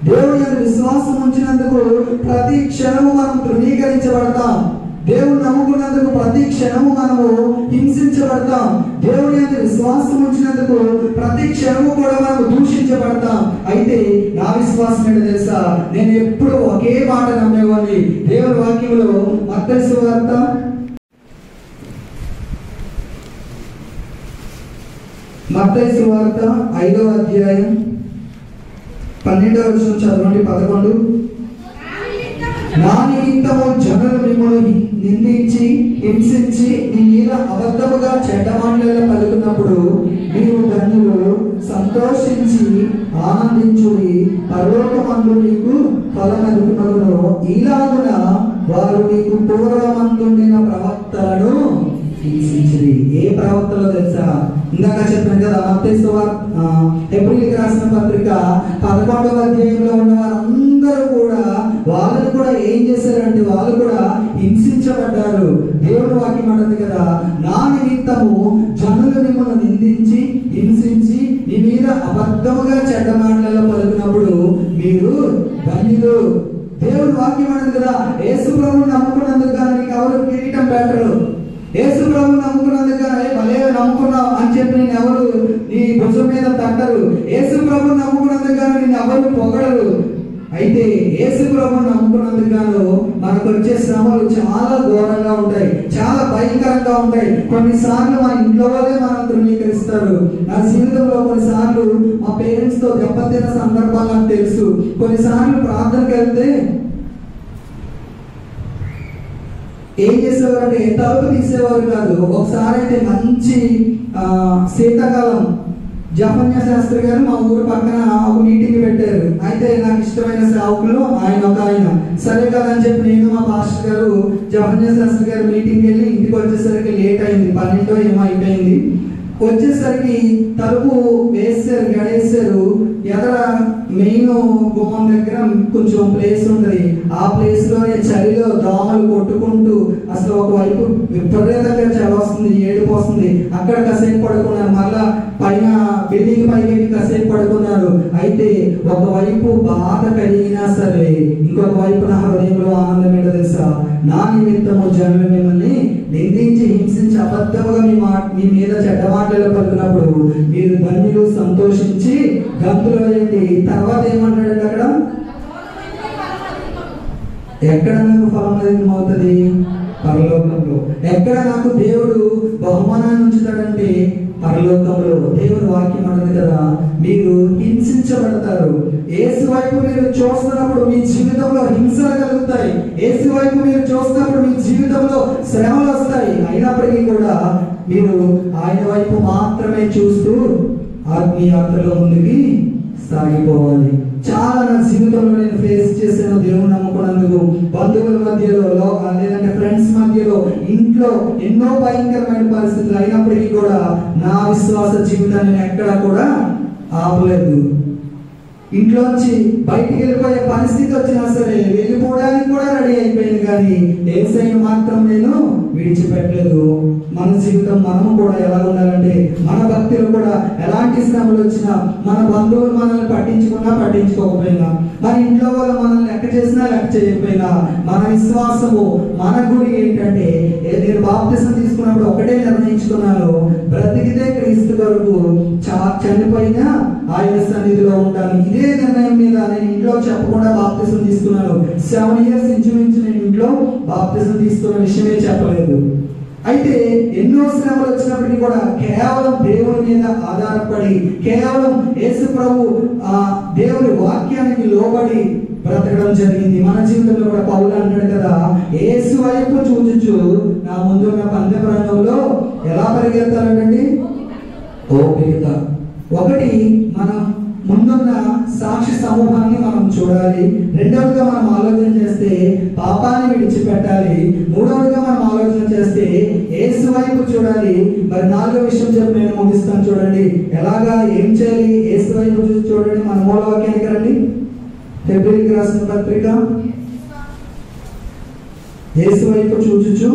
దేవుని యొక్క విశ్వాసం ఉంచినందుకు ప్రతి క్షణము మనం తృణీకరించబడతాం, దేవుని నమ్ముకున్నందుకు ప్రతి క్షణము మనము హింసించబడతాం, దేవుని యొక్క విశ్వాసం ఉంచినందుకు ప్రతి క్షణము కూడా మనము దూషించబడతాం. అయితే నా విశ్వాసం ఏంటో తెలుసా? నేను ఎప్పుడు ఒకే మాట నమ్మేవాడిని. దేవుని వాక్యంలో మత్తయి సువార్త 5వ అధ్యాయం 12వ వచనం చదవండి. 11 నా నిమిత్తము జనులు మిమ్మల్ని నిందించి హింసించి మీ మీద అబద్ధముగా చెడ్డ మాటలు పలుకున్నప్పుడు మీరు ధన్యులు, సంతోషించి ఆనందించుడి, పరలోకమందు మీకు ఫలమనుకున్నను. ఇలాగున వారు మీకు పూర్వమందుండిన ప్రవక్తలను హింసించిరి. ఏ ప్రవక్తలో తెలుసా? ఇందాక చెప్పాను కదా, హెబ్రీయులకు రాసిన పత్రిక 11వ అధ్యాయంలో ఉన్న వారందరూ కూడా వాళ్ళని కూడా ఏం చేశారంటే వాళ్ళు కూడా హింసించబడ్డారు. దేవుడు వాక్యం అంటుంది కదా, నా నిమిత్తము జనులు మిమ్మల్ని నిందించి హింసించి మీ మీద అబద్ధముగా చెడ్డ మాటలలో పలుకున్నప్పుడు మీరు ధన్యులు. దేవుడు వాక్యం అంటుంది కదా, యేసు ప్రభువుని నమ్ముకున్నందుకు కానీ నీకు ఎవరు కిరీటం పెట్టరు. యేసు ప్రభువుని నమ్ముకున్నందుకు భలే నమ్ముకున్నావు అని చెప్పి నేను ఎవరు నీ భుజం మీద తట్టరు. యేసు ప్రభువుని నమ్ముకున్నందుకు కానీ నేను ఎవరు పొగడరు. అయితే యేసు ప్రభువుని నమ్ముకున్నందుకు గాను మనకు వచ్చే శ్రమలు చాలా ఘోరంగా ఉంటాయి, చాలా భయంకరంగా ఉంటాయి. కొన్నిసార్లు మన ఇంట్లో వాళ్ళే మనం తృణీకరిస్తారు. నా జీవితంలో కొన్నిసార్లు మా పేరెంట్స్ తో దెబ్బతిన్న సందర్భాలు నాకు తెలుసు. కొన్నిసార్లు ప్రార్థనకి వెళ్తే ఏం చేసేవారంటే తలుపు తీసేవారు కాదు. ఒకసారి అయితే మంచి శీతాకాలం జపన్య శాస్త్రి గారు మా ఊరు పక్కన ఒక మీటింగ్ పెట్టారు. అయితే నాకు ఇష్టమైన సేవకులు ఆయన సరే కదా అని చెప్పి నేను మా పాస్టర్ గారు జపన్య శాస్త్రి గారు మీటింగ్ వెళ్ళి ఇంటికి వచ్చేసరికి లేట్ అయింది, 12 ఏమో అయిపోయింది. వచ్చేసరికి తలుపు వేసారు, గడేసారు. ఎదర మెయిన్ గుమ్మం దగ్గర కొంచెం ప్లేస్ ఉంటుంది. ఆ ప్లేస్ లోనే చలిలో దోమలు కొట్టుకుంటూ అసలు ఒకవైపు విపరీతంగా చలి వస్తుంది, ఏడుపు వస్తుంది. అక్కడ కాసేపు పడుకున్నారు, మళ్ళా పైన బిల్డింగ్ పైకి కాసేపు పడుకున్నారు. అయితే ఒకవైపు బాధ కలిగినా సరే ఇంకొక వైపు నా హృదయంలో ఆనందం ఏంటో తెలుసా? నా నిమిత్తము జనులు మిమ్మల్ని నిందించి హింసించి అబద్ధముగా మీ మీద చెడ్డ మాటలు పలుకున్నప్పుడు మీరు ధన్యులు, సంతోషించి గంతులు వేయండి. తర్వాత ఏమంటాడంటే అక్కడ ఎక్కడ నాకు ఫలం అవుతుంది? పరలోకంలో. ఎక్కడ నాకు దేవుడు బహుమానాన్ని ఉంచుతాడంటే పరలోకంలో. దేవుడు వాక్యం అన్నది కదా, మీరు హింసించబడతారు. యేసు వైపు మీరు చూస్తున్నప్పుడు మీ జీవితంలో హింసలు కలుగుతాయి. యేసు వైపు మీరు చూస్తున్నప్పుడు మీ జీవితంలో శ్రమలు వస్తాయి. అయినప్పటికీ కూడా మీరు ఆయన వైపు మాత్రమే చూస్తూ ఆత్మీయాత్రలో ముందుకి సాగిపోవాలి. చాలా నా జీవితంలో నేను ఫేస్ చేశాను దేవుని నమ్ముకున్నందుకు. బంధువుల మధ్యలో, లేదంటే ఫ్రెండ్స్ మధ్యలో, ఇంట్లో ఎన్నో భయంకరమైన పరిస్థితులు అయినప్పటికీ కూడా నా విశ్వాస జీవితాన్ని నేను ఎక్కడా కూడా ఆపలేదు. ఇంట్లోంచి బయటికి వెళ్ళిపోయే పరిస్థితి వచ్చినా సరే వెళ్ళిపోవడానికి కూడా రెడీ అయిపోయింది, కానీ యేసయ్యను మాత్రం నేను విడిచిపెట్టలేదు. మన జీవితం మనము కూడా ఎలా ఉండాలంటే మన భక్తిలో కూడా ఎలాంటి శ్రమలు వచ్చినా, మన బంధువులు మనల్ని పట్టించుకున్నా పట్టించుకోకపోయినా, మన ఇంట్లో వాళ్ళు మనల్ని లెక్క చేసినా లెక్క చేయకపోయినా, మన విశ్వాసము మన గురి ఏంటంటే నేను బాప్తిసం తీసుకున్నప్పుడు ఒకటే నిర్ణయించుకున్నాను, బ్రతికితే క్రీస్తు కొరకు, చనిపోయినా ఆయన సన్నిధిలో ఉంటాను. ఇదే నిర్ణయం మీద నేను ఇంట్లో చెప్పకుండా బాప్తిసం తీసుకున్నాను. 7 years ఇంచుమించు నేను ఇంట్లో బాప్తిసం తీసుకున్న విషయమే చెప్పలేదు. అయితే ఎన్నో శ్రమలు వచ్చినప్పటికీ కూడా కేవలం దేవుని మీద ఆధారపడి, కేవలం యేసు ప్రభు దేవుని వాక్యానికి లోబడి బ్రతకడం జరిగింది. మన జీవితంలో కూడా పౌలు అంటాడు కదా, యేసు వైపు చూచుచు నా ముందున్న పందెపు రంగంలో ఎలా పరిగెత్తాలండి? ఓపికగా. ఒకటి, మనం ముందున్న సాక్షి సమూహాన్ని మనం చూడాలి. రెండవదిగా మనం ఆలోచన చేస్తే పాపాన్ని విడిచిపెట్టాలి. మూడవదిగా మనం ఆలోచన చేస్తే యేసు వైపు చూడాలి. మరి 4వ విషయం చెప్పి నేను ముగిస్తాను. చూడండి ఎలాగా, ఏం చేయాలి? యేసు వైపు చూసి చూడండి. మన మూలవాక్యానికి రండి. హెబ్రీయులకు రాసిన పత్రిక, యేసు వైపు చూచుచు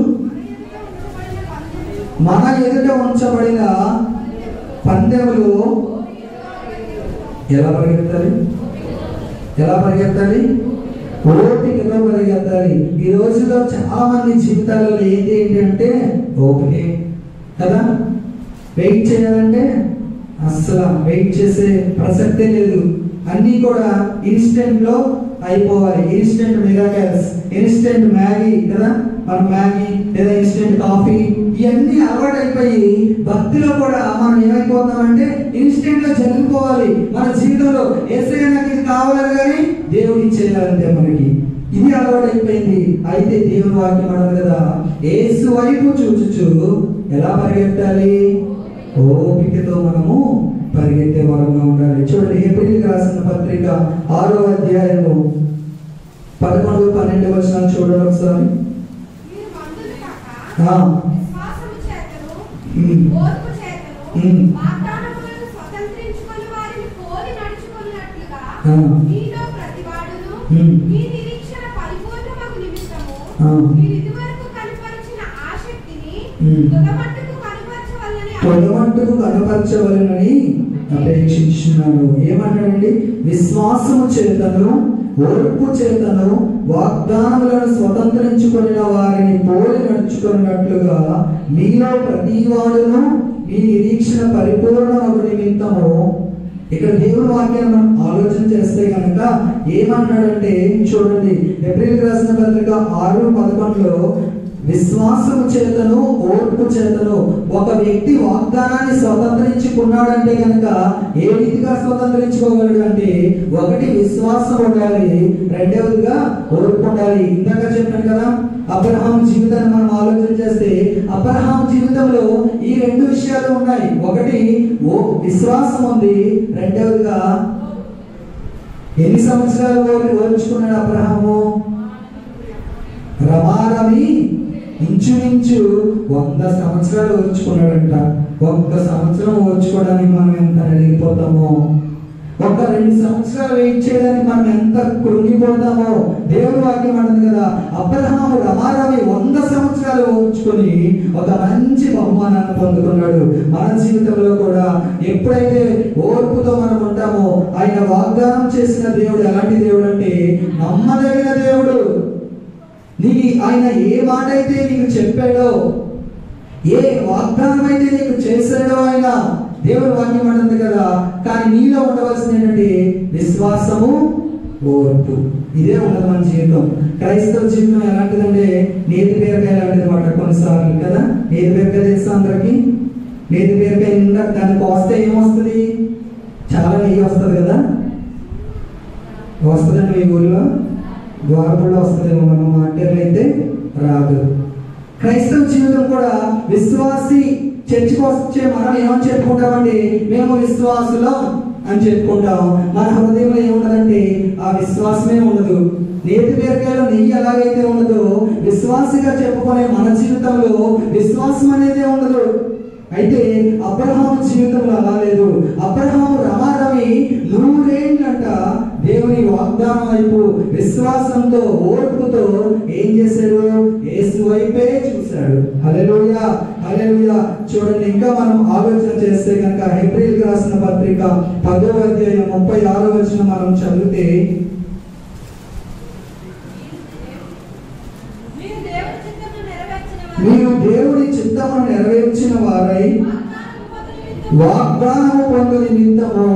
మన ఎదుట ఉంచబడిన పందెములు ఎలా పరిగెత్తాలి? ఎలా పరిగెత్తాలి? ఓపికతో పరిగెత్తాలి. ఈ రోజుల్లో చాలా మంది జీవితాలలో ఏంటి అంటే ఓపికే కదా. వెయిట్ చేయాలంటే అస్సలు వెయిట్ చేసే ప్రసక్తే లేదు. అన్నీ కూడా ఇన్స్టెంట్ లో అయిపోవాలి. ఇన్స్టెంట్ మిరాకిల్స్, ఇన్స్టెంట్ మ్యాగీ కదా, మన మ్యాగీ లేదా ఇన్స్టెంట్ కాఫీ, ఇవన్నీ అలవాటు అయిపోయి భక్తిలో కూడా మనం ఏమైపోతామంటే ఇన్స్టెంట్ లో జరిగిపోవాలి. మన జీవితంలో యేసయ్య నాకు ఇది కావాలి కానీ దేవుడు ఇచ్చేయాలంటే మనకి ఇది అలవాటైపోయింది. అయితే దేవుని వాక్యం అన్నది కదా, యేసు వైపు చూచుచు ఎలా పరిగెత్తాలి? ఓపికతో మనము పరిగెత్తే వారంగా ఉండాలి. చూడండి, హెబ్రీయులకు రాసిన పత్రిక 6వ అధ్యాయము 11, 12 వచనాలు చూడండి ఒకసారి. పొడమట్టుకు కనపరచవలనని అపేక్షించున్నాను. ఏమంటాడండి? విశ్వాసము చేతను ఓర్పు చేతను వాగ్దానములను స్వతంత్రించుకున్న వారిని పోలి నడుచుకున్నట్లుగా మీలో ప్రతివాడును మీ నిరీక్షణ పరిపూర్ణమగు నిమిత్తము. ఇక్కడ దేవుని వాక్యాన్ని మనం ఆలోచన చేస్తే కనుక ఏమన్నాడంటే చూడండి, హెబ్రీయులకు రాసిన పత్రిక 6:11లో విశ్వాసము చేతను ఓర్పు చేతను ఒక వ్యక్తి వాగ్దానాన్ని స్వతంత్రించుకున్నాడంటే కనుక ఏ రీతిగా స్వతంత్రించుకోగలడు అంటే, ఒకటి విశ్వాసం ఉండాలి, రెండవదిగా ఓర్పు ఉండాలి. ఇందాక చెప్పాను కదా, అబ్రహాము జీవితాన్ని మనం ఆలోచన చేస్తే అబ్రహాము జీవితంలో ఈ రెండు విషయాలు ఉన్నాయి. ఒకటి విశ్వాసం ఉంది, రెండవదిగా ఎన్ని సంవత్సరాలు ఓర్చుకున్నాడు అబ్రహాము? రమారమి ఇంచుమించు 100 సంవత్సరాలు ఓర్చుకున్నాడంట. 1 సంవత్సరం ఓర్చుకోవడానికి మనం ఎంత నలిగిపోతామో, 1-2 సంవత్సరాలు వెయిట్ చేయడానికి మనం ఎంత కృంగిపోతామో. దేవుని వాక్యం అంటుంది కదా, అబ్రహాము రమారమి 100 సంవత్సరాలు ఓర్చుకొని ఒక మంచి బహుమానాన్ని పొందుకున్నాడు. మన జీవితంలో కూడా ఎప్పుడైతే ఓర్పుతో మనం ఉంటామో, ఆయన వాగ్దానం చేసిన దేవుడు ఎలాంటి దేవుడు అంటే నమ్మదగిన దేవుడు. ఆయన ఏ మాట అయితే నీకు చెప్పాడో, ఏ వాగ్దానం అయితే నీకు చేశాడో ఆయన, దేవుని వాక్యం అంటుంది కదా, కానీ నీలో ఉండవలసిన ఏంటంటే విశ్వాసము, ఓర్పు. ఇదే ఉండదు మన జీవితం. క్రైస్తవ జీవితం ఎలాంటిదంటే నేతి బీరకాయ లాంటిది అన్నమాట కొన్నిసార్లు కదా. నేతి బీరకాయ తెలుసా అందరికి? నేతి బీరకాయ నిండా దాన్ని కోస్తే ఏమొస్తుంది? చాలా నెయ్యి వస్తుంది కదా. వస్తుందండి మీ ఊళ్ళో? ద్వారపుల్లో వస్తుందేమో, మనం మాటలు అయితే రాదు. క్రైస్తవ జీవితం కూడా విశ్వాసి చర్చికి వచ్చే మనం ఏమని చెప్పుకుంటామండి? మేము విశ్వాసులం అని చెప్పుకుంటాం. మన హృదయంలో ఏముండదంటే ఆ విశ్వాసమే ఉండదు. నేతి బీరకాయలో నెయ్యి ఎలాగైతే ఉండదో, విశ్వాసిగా చెప్పుకునే మన జీవితంలో విశ్వాసం అనేది ఉండదు. అయితే అబ్రహాము జీవితంలో అలా లేదు. అబ్రహాము రమారమి 100 ఏళ్ళంట దేవుని వాగ్దానం వైపు విశ్వాసంతో ఓర్పుతో ఏం చేశాడు? యేసు వైపే చూశాడు. హల్లెలూయా, హల్లెలూయా. చూడండి, ఇంకా మనం ఆలోచన చేస్తే కనుక హెబ్రీయులకు రాసిన పత్రిక 10వ అధ్యాయం 36వ వచనం మనం చదివితే, మీరు దేవుడి చిత్తమును నెరవేర్చిన వారై వాగ్దానము పొందు నిమిత్తము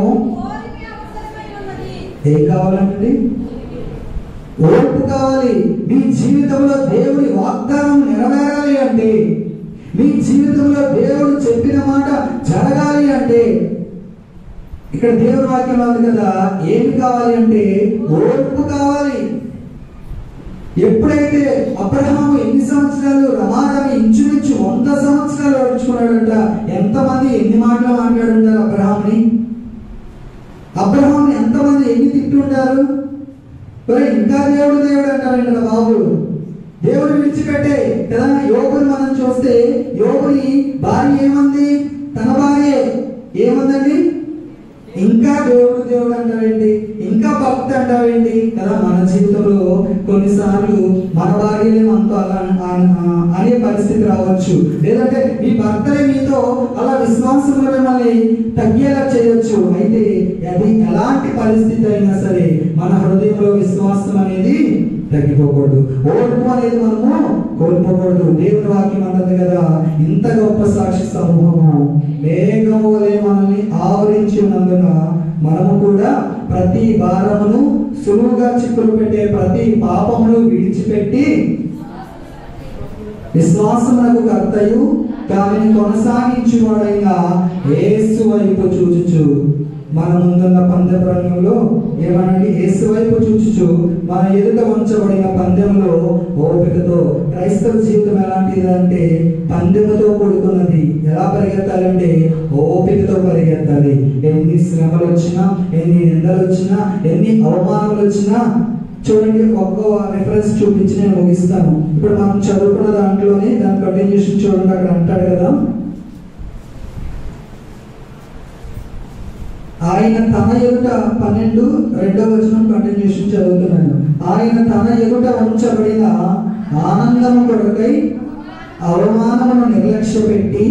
ఏం కావాలండి? ఓర్పు కావాలి. మీ జీవితంలో దేవుడి వాగ్దానం నెరవేరాలి అంటే, మీ జీవితంలో దేవుడు చెప్పిన మాట జరగాలి అంటే, ఇక్కడ దేవుడి వాక్యం ఉంది కదా, ఏమి కావాలి అంటే ఓర్పు కావాలి. ఎప్పుడైతే అబ్రహాము ఎన్ని సంవత్సరాలు రమారమి ఇంచుమించు 100 సంవత్సరాలు ఓర్చుకున్నాడంట. ఎంతమంది ఎన్ని మాటలు మాట్లాడుంటారు అబ్రహాముని? అబ్రహాముని ఎంతమంది ఎన్ని తిట్టుంటారు? ఇంకా దేవుడు దేవుడు అంటారంట కదా బాబు. దేవుడు విడిచిపెట్టే కదా. యోగుని మనం చూస్తే యోగుని భార్య ఏమంది? తన భార్య ఏమందండి? ఇంకా దేవుడు దేవుడు అంటావేంటి? ఇంకా భక్తి అంటావేంటి కదా. మన జీవితంలో కొన్నిసార్లు మన భార్యలే మనతో అలా అనే పరిస్థితి రావచ్చు. లేదంటే మీ భర్తలే మీతో అలా విశ్వాసంలో మిమ్మల్ని తగ్గేలా చేయొచ్చు. అయితే అది ఎలాంటి పరిస్థితి అయినా సరే మన హృదయంలో విశ్వాసం అనేది తగ్గిపోకూడదు. ఓర్పు అనేది మనము కోల్పోకూడదు. దేవుని వాక్యం అన్నది కదా, ఇంత గొప్ప సాక్షి సమూహము మేఘము వలె మనల్ని ఆవరించి ఉన్నందున మనము కూడా ప్రతి భారమును సులువుగా చిక్కులు పెట్టే ప్రతి పాపమును విడిచిపెట్టి విశ్వాసమునకు కర్తయు దానిని కొనసాగించువాడైన యేసు వైపు చూచుచు మన ముందున్న పందె రంగంలో ఏమనండి, యేసు వైపు చూచుచు మన ఎదుట ఉంచబడిన పందెంలో ఓపికతో. క్రైస్తవ జీవితం ఎలాంటిది అంటే పందెముతో కూడుకున్నది. ఎలా పరిగెత్తాలంటే ఓపికతో పరిగెత్తాలి. ఎన్ని శ్రమలు వచ్చినా, ఎన్ని నిందలు వచ్చినా, ఎన్ని అవమానాలు వచ్చినా, చూడండి ఒక్క రిఫరెన్స్ చూపించి నేను ముగిస్తాను. ఇప్పుడు మనం చదువుకున్న దాంట్లోనే దాని కంటిన్యూషన్ చూడండి. అక్కడ అంటాడు కదా, ఆయన తన ఎదుట 12:2 కంటిన్యూషన్ చదువుతున్నాను. ఆయన తన ఎదుట ఉంచబడిన ఆనందము కొరకై అవమానమును నిర్లక్ష్య పెట్టి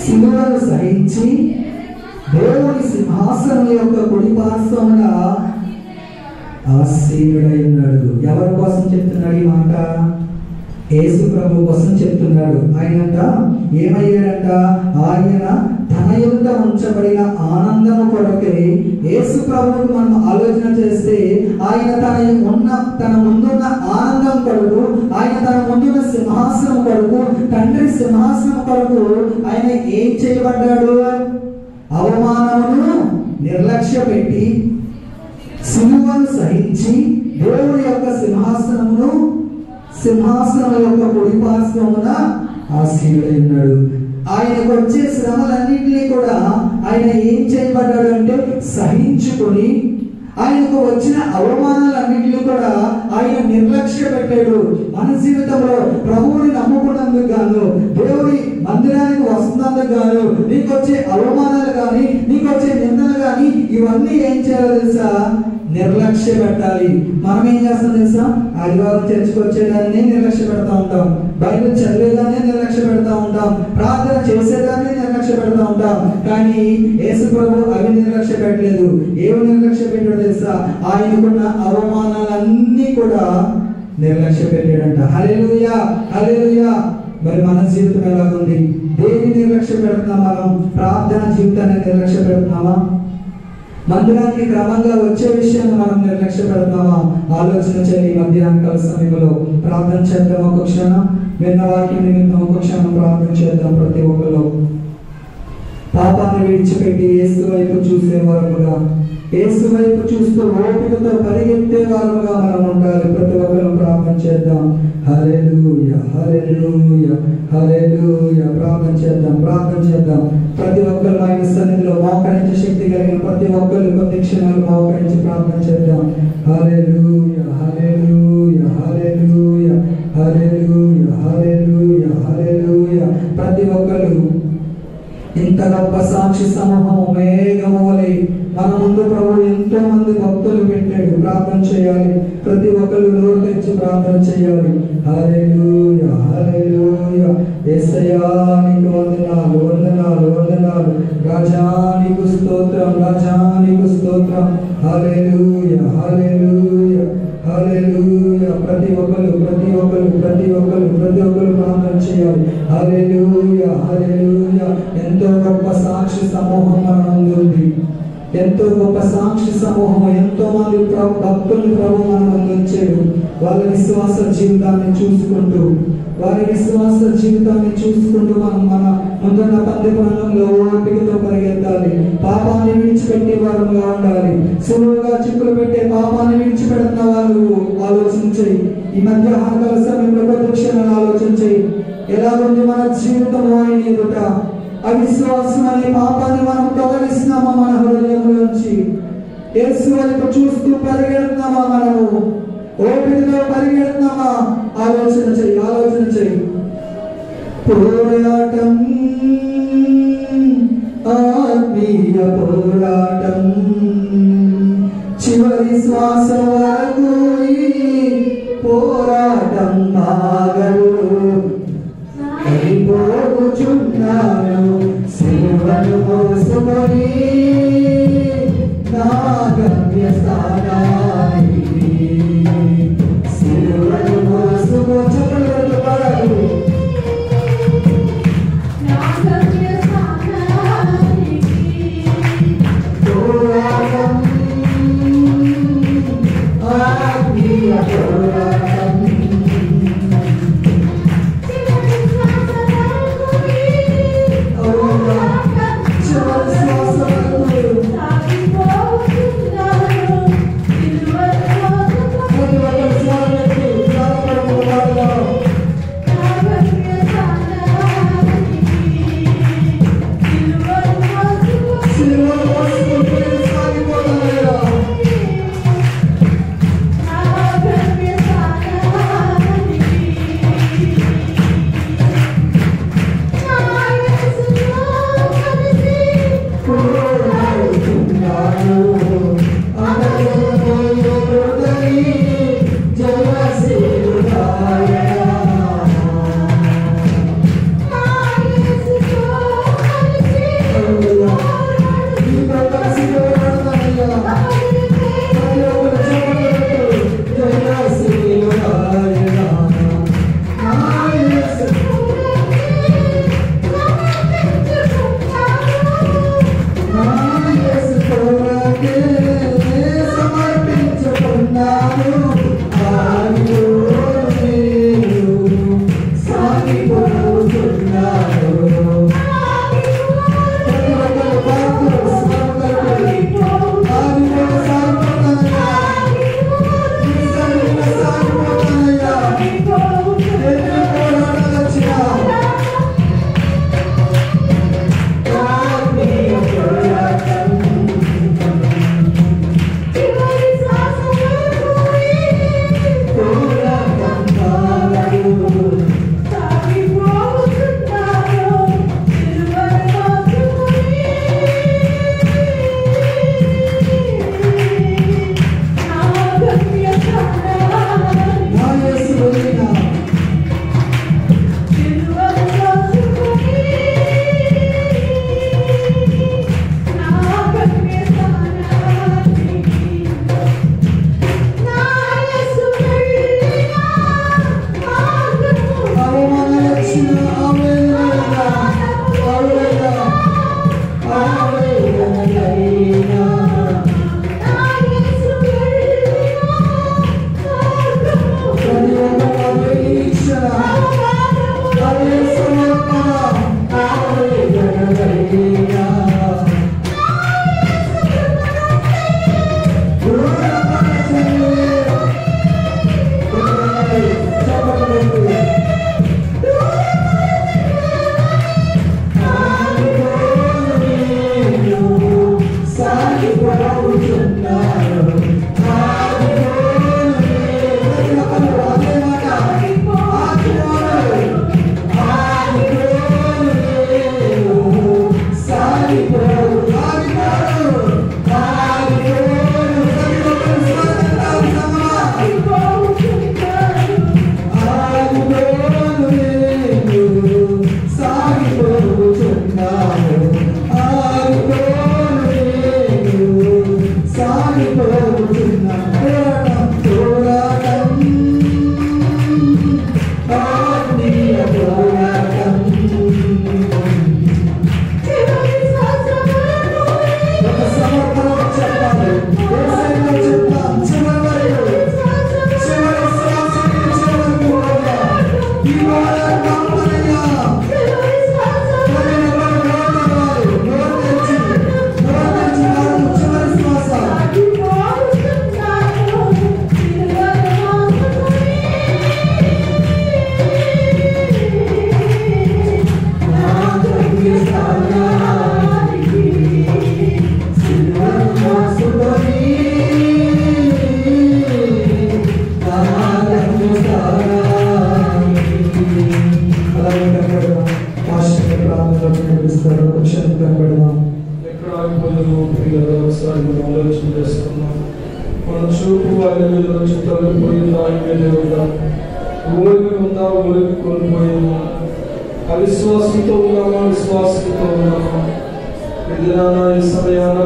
శిలువను సహించి దేవుని సింహాసనం యొక్క కుడి పార్శ్వమున ఆసీనుడై ఉన్నాడు. ఎవరి కోసం చెప్తున్నాడు ఈ మాట? యేసు ప్రభు కోసం చెప్తున్నాడు. ఆయనంట ఏమయ్యాడంట? ఆయన తన ఎదుట ఉంచబడిన ఆనందము కొరకే. యేసు ప్రభువుకు మనం ఆలోచన చేస్తే ఆయన తన ముందున్న ఆనందం కొరకు, ఆయన తన ముందున్న సింహాసనం కొరకు, తండ్రి సింహాసనం కొరకు ఆయన ఏం చేయబడ్డాడు? అవమానమును నిర్లక్ష్య పెట్టి సిలువను సహించి దేవుడి యొక్క సింహాసనం యొక్క కుడి పార్శ్వమున ఆసీనుడై ఉన్నాడు. ఆయనకు వచ్చే శ్రమలన్నింటినీ కూడా ఆయన ఏం చేయబడ్డాడు అంటే సహించుకొని, ఆయనకు వచ్చిన అవమానాలన్నింటినీ కూడా ఆయన నిర్లక్ష్య పెట్టాడు. మన జీవితంలో ప్రభువుని నమ్ముకున్నందుకు గాను, దేవుడి మందిరానికి వస్తున్నందుకు గాను, నీకు వచ్చే అవమానాలు కానీ, నీకు వచ్చే నిందలు కానీ, ఇవన్నీ ఏం చేయాలో తెలుసా? నిర్లక్ష్య పెట్టాలి. మనం ఏం చేస్తాం తెలుసా? ఆదివారం చర్చకు వచ్చేదాన్ని నిర్లక్ష్య పెడతా ఉంటాం, బైబిల్ చదివేదాన్ని నిర్లక్ష్య పెడతా ఉంటాం, ప్రార్థన చేసేదాన్ని నిర్లక్ష్య పెడతా ఉంటాం. కానీ యేసు ప్రభు అవి నిర్లక్ష్య పెట్టలేదు. ఏమి నిర్లక్ష్య పెట్టాడు తెలుసా? ఆయనకున్న అవమానాలన్నీ కూడా నిర్లక్ష్య పెట్టాడంట. హల్లెలూయా, హల్లెలూయా. మరి మన జీవితం ఎలాగుంది? దేన్ని నిర్లక్ష్య పెడుతున్నాం? మనం ప్రార్థన జీవితాన్ని నిర్లక్ష్య పెడుతున్నామా? మందిరానికి క్రమంగా వచ్చే విషయాన్ని మనం నిర్లక్ష్య పెడతామా? ఆలోచన చేయాలి. మధ్యాహ్నం కాల సమయంలో ప్రార్థన చేద్దాం. ఒక క్షణం విన్న వాక్యం నిమిత్తం ఒక క్షణం ప్రార్థన చేద్దాం. ప్రతి ఒక్కరు పాపాన్ని విడిచిపెట్టి యేసు వైపు చూసే వారముగా, యేసు వైపు చూస్తూ ఓపికతో పరిగెత్తే వారముగా మనం ఉండాలి. ప్రతి ఒక్కరు ప్రార్థన చేద్దాం. హల్లెలూయా, హల్లెలూయా, హల్లెలూయా. ప్రార్థన చేద్దాం. ప్రతి ఒక్కరు ఆయన సన్నిధిలో మోకరించే శక్తి కలిగిన ప్రతి ఒక్కరు కొద్ది క్షణాలు మోకరించి ప్రార్థన చేద్దాం. హల్లెలూయా, హల్లెలూయా, హల్లెలూయా, హల్లెలూయా, హల్లెలూయా, హల్లెలూయా. ప్రతి ఒక్కరు ఇంత గొప్ప సాక్షి సమూహము మేఘము వలె మన ముందు ప్రభు ఎంతో మంది భక్తులు పెట్టాడు. ప్రార్థన చేయాలి. ప్రతి ఒక్కరు నోరు తెచ్చి ప్రార్థన చేయాలి. హల్లెలూయా, హల్లెలూయా. యేసయ్యా నీకు వందనాలు, వందనాలు, వందనాలు. రాజా నీకు స్తోత్రం, రాజా నీకు స్తోత్రం. హల్లెలూయా, హల్లెలూయా, హల్లెలూయా. ప్రతి ఒక్కరు ప్రార్థన చేయాలి. హల్లెలూయా, హల్లెలూయా. ఎంతో గొప్ప సాక్షి సమూహం మన ముందు ఉంది. ఎంతో గొప్ప సాక్షి సమూహం, ఎంతో మంది భక్తులు ప్రభు మన ముందు వచ్చాడు. వాళ్ళ విశ్వాస జీవితాన్ని చూసుకుంటూ మనం మన ముందున్న పందెపురంలో ఓపికతో పరిగెత్తాలి. పాపాన్ని విడిచిపెట్టే వారుగా ఉండాలి. సులువుగా చిక్కులు పెట్టే పాపాన్ని విడిచిపెడుతున్న వాళ్ళు ఆలోచన చేయి. ఈ మధ్యాహ్న కాల సమయంలో కొద్ది క్షణాలు ఆలోచన చేయి. ఎలాగుంది మన జీవితం ఆయన ఎదుట? అవిశ్వాసం అనే పాపాన్ని మనం తొలగిస్తున్నామా మన హృదయంలోంచి? యేసు వైపు చూస్తూ పరిగెడుతున్నామా? మనము ఓపికతో పరిగెడుతున్నామా? ఆలోచన చెయ్యి. పోరాటం, ఆత్మీయ పోరాటం, చివరి శ్వాస వరకు పోరాటం ఆగదు. పోగుచున్నాను సిలువను మోసుకొని నా గమ్య స్థానానికి, సిలువను మోసుకొచ్చుకున్నది పడదు. పోరాటం అవిశ్వాసంతో ఉన్నామా, విశ్వాసంతో ఉన్నామా? ఈ సమయాన